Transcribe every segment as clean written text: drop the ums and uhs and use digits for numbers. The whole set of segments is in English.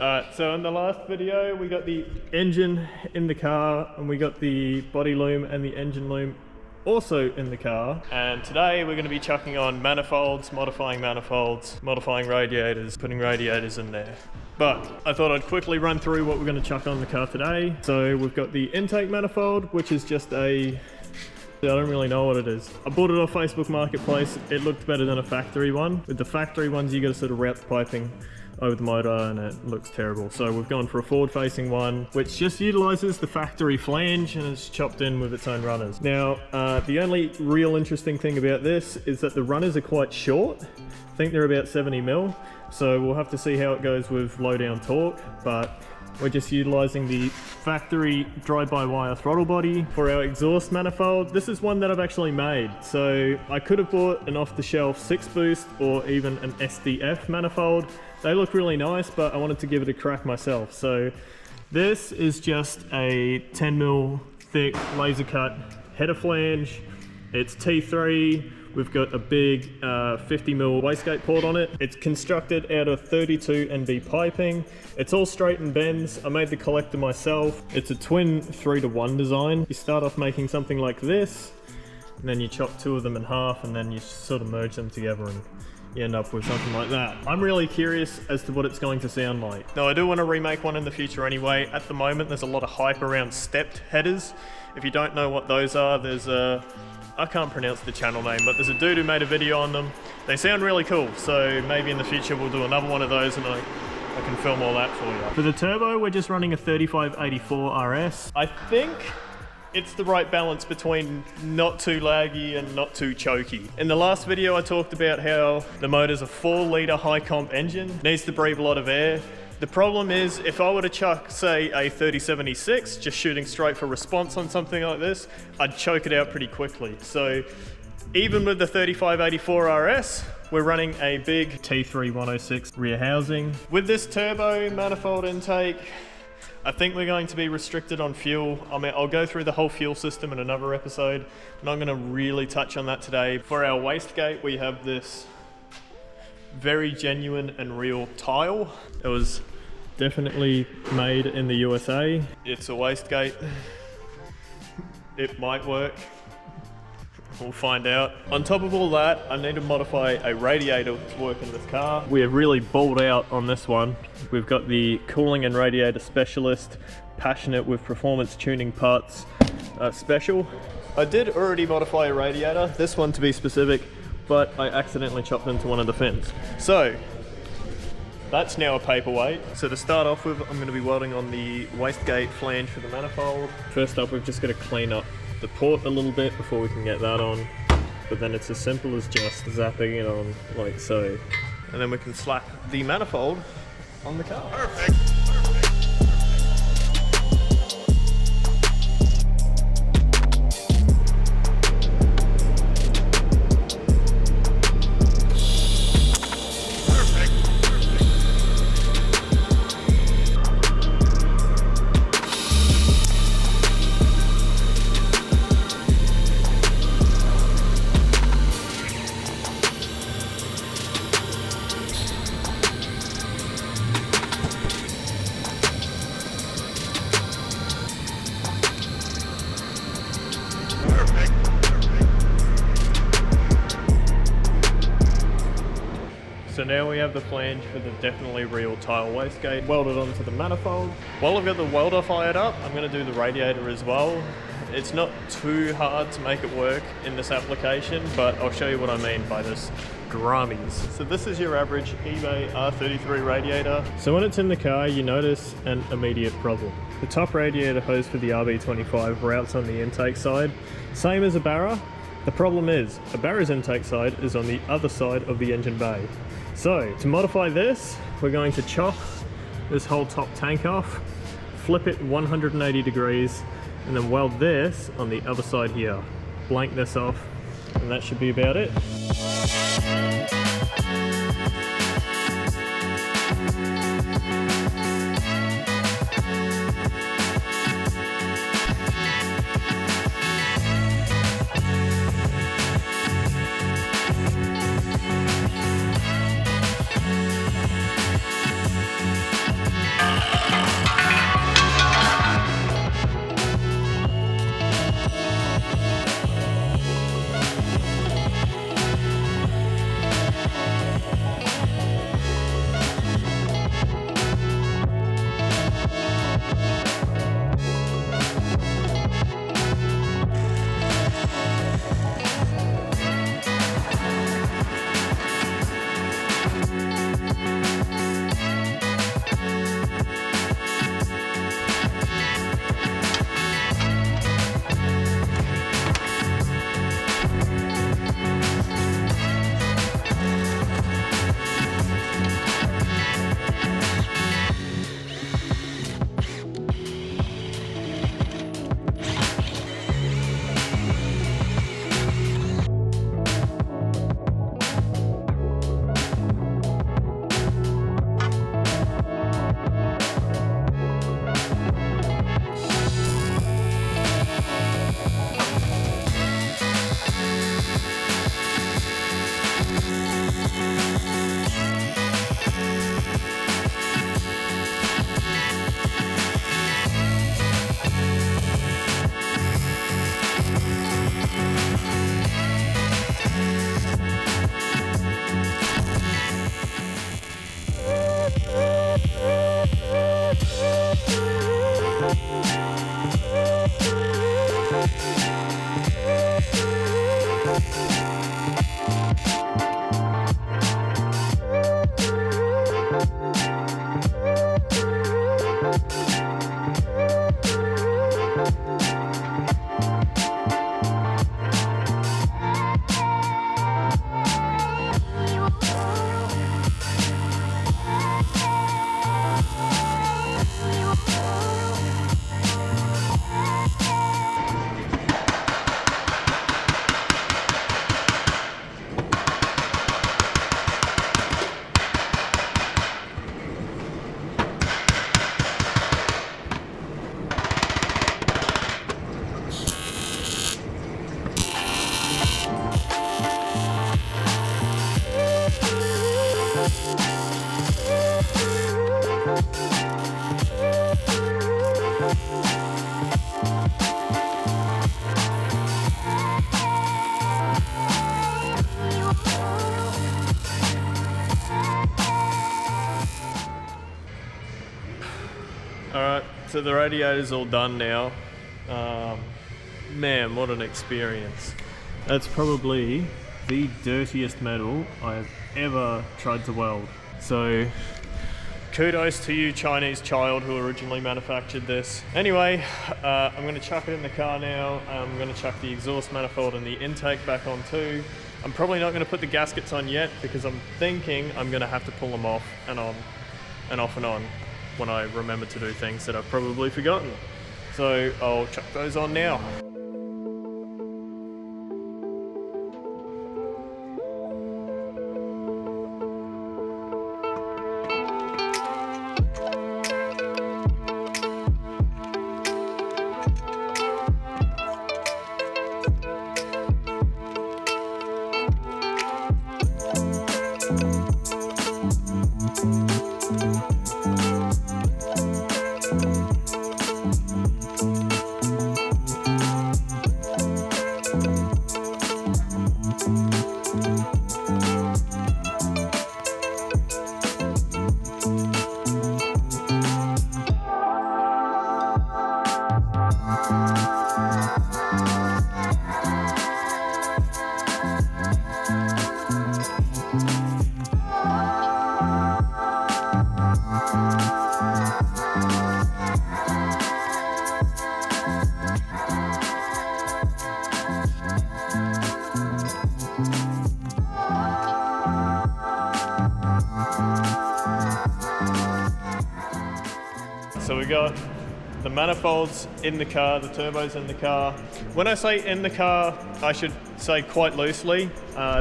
Alright, so in the last video we got the engine in the car and we got the body loom and the engine loom also in the car. And today we're going to be chucking on manifolds, modifying radiators, putting radiators in there. But I thought I'd quickly run through what we're going to chuck on the car today. So we've got the intake manifold, which is just I don't really know what it is. I bought it off Facebook Marketplace. It looked better than a factory one. With the factory ones, you got to sort of route the piping over the motor and it looks terrible. So we've gone for a forward facing one, which just utilizes the factory flange and is chopped in with its own runners. Now, the only real interesting thing about this is that the runners are quite short. I think they're about 70 mil. So we'll have to see how it goes with low down torque, but we're just utilizing the factory drive-by-wire throttle body for our exhaust manifold. This is one that I've actually made. So I could have bought an off-the-shelf 6-boost or even an SDF manifold. They look really nice, but I wanted to give it a crack myself. So this is just a 10 mil thick laser cut header flange. It's T3. We've got a big 50 mil wastegate port on it. It's constructed out of 32 NB piping. It's all straight and bends. I made the collector myself. It's a twin 3-to-1 design. You start off making something like this, and then you chop two of them in half, and then you sort of merge them together and you end up with something like that. I'm really curious as to what it's going to sound like. Now I do want to remake one in the future anyway. At the moment there's a lot of hype around stepped headers. If you don't know what those are, there's a I can't pronounce the channel name, but there's a dude who made a video on them. They sound really cool, so maybe in the future we'll do another one of those and I can film all that for you. For the turbo, we're just running a 3584 RS. I think it's the right balance between not too laggy and not too choky. In the last video I talked about how the motor's a 4-litre high comp engine, needs to breathe a lot of air. The problem is, if I were to chuck, say, a 3076, just shooting straight for response on something like this, I'd choke it out pretty quickly. So even with the 3584 RS, we're running a big T3 106 rear housing. With this turbo manifold intake, I think we're going to be restricted on fuel. I mean, I'll go through the whole fuel system in another episode. I'm not going to really touch on that today. For our wastegate, we have this very genuine and real tile. It was definitely made in the USA. It's a wastegate. It might work. We'll find out. On top of all that, I need to modify a radiator to work in this car. We have really balled out on this one. We've got the cooling and radiator specialist, passionate with performance tuning parts special. I did already modify a radiator, this one to be specific, but I accidentally chopped into one of the fins. So that's now a paperweight. So to start off with, I'm going to be welding on the wastegate flange for the manifold. First up, we've just got to clean up the port a little bit before we can get that on. But then it's as simple as just zapping it on like so. And then we can slap the manifold on the car. Perfect. So now we have the flange for the definitely real tile wastegate welded onto the manifold. While I've got the welder fired up, I'm going to do the radiator as well. It's not too hard to make it work in this application, but I'll show you what I mean by this grammies. So this is your average eBay R33 radiator. So when it's in the car, you notice an immediate problem. The top radiator hose for the RB25 routes on the intake side, same as a Barra. The problem is, a Barra's intake side is on the other side of the engine bay. So to modify this, we're going to chop this whole top tank off, flip it 180 degrees, and then weld this on the other side here. Blank this off, and that should be about it. Alright, so the radiator's all done now. Man, what an experience. That's probably the dirtiest metal I've ever tried to weld. So, kudos to you, Chinese child who originally manufactured this. Anyway, I'm going to chuck it in the car now. I'm going to chuck the exhaust manifold and the intake back on too. I'm probably not going to put the gaskets on yet because I'm thinking I'm going to have to pull them off and on and off and on when I remember to do things that I've probably forgotten. So I'll chuck those on now. So we got the manifolds in the car, the turbos in the car. When I say in the car, I should say quite loosely.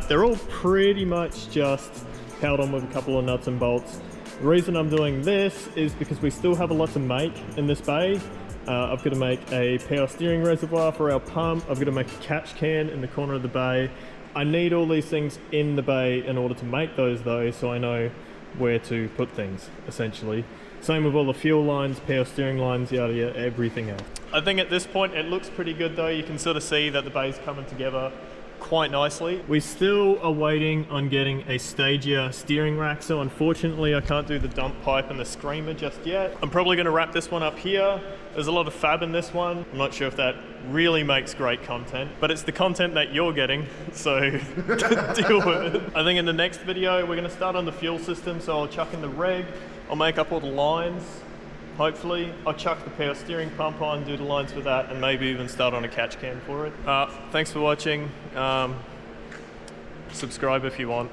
They're all pretty much just held on with a couple of nuts and bolts. The reason I'm doing this is because we still have a lot to make in this bay. I've got to make a power steering reservoir for our pump. I've got to make a catch can in the corner of the bay. I need all these things in the bay in order to make those though, so I know where to put things, essentially. Same with all the fuel lines, power steering lines, yada yada, everything else. I think at this point it looks pretty good though. You can sort of see that the bay's coming together quite nicely. We still are waiting on getting a Stagia steering rack, so unfortunately I can't do the dump pipe and the screamer just yet. I'm probably going to wrap this one up here. There's a lot of fab in this one. I'm not sure if that really makes great content, but it's the content that you're getting, so deal with it. I think in the next video we're going to start on the fuel system, so I'll chuck in the reg, I'll make up all the lines. Hopefully, I'll chuck the power steering pump on, do the lines for that, and maybe even start on a catch can for it. Thanks for watching. Subscribe if you want.